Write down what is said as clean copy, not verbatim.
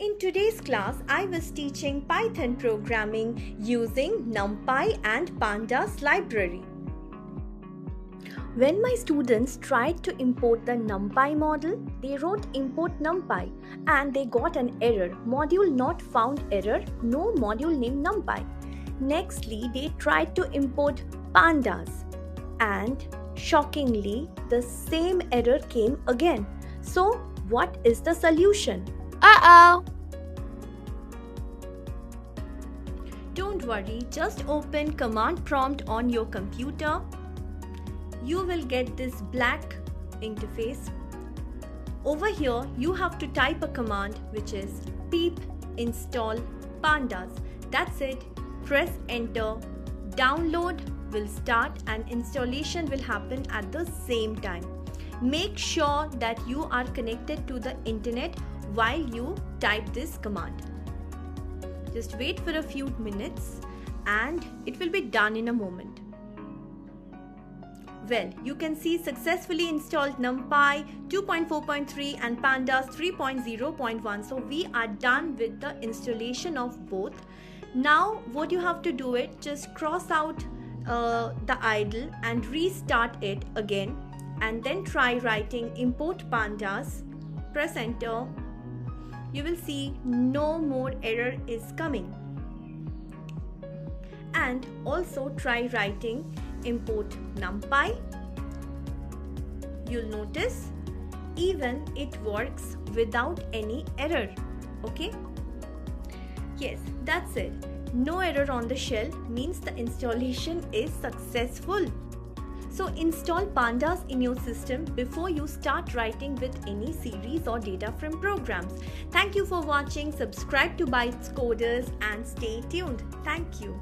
In today's class, I was teaching Python programming using NumPy and Pandas library. When my students tried to import the NumPy model, they wrote import NumPy and they got an error, module not found error, no module named NumPy. Nextly, they tried to import Pandas and shockingly, the same error came again. So, what is the solution? Uh-oh! Don't worry, just open command prompt on your computer. You will get this black interface. Over here, you have to type a command which is pip install pandas. That's it. Press enter. Download will start and installation will happen at the same time. Make sure that you are connected to the internet while you type this command. Just wait for a few minutes and it will be done in a moment. Well, you can see successfully installed NumPy 2.4.3 and Pandas 3.0.1. So we are done with the installation of both. Now what you have to do is just cross out the idle and restart it again, and then try writing import pandas. Press enter. You will see no more error is coming. And also try writing import NumPy. You'll notice even it works without any error. Okay? Yes, that's it. No error on the shell means the installation is successful. So install Pandas in your system before you start writing with any series or data frame programs. Thank you for watching. Subscribe to Bytes Coders and stay tuned. Thank you.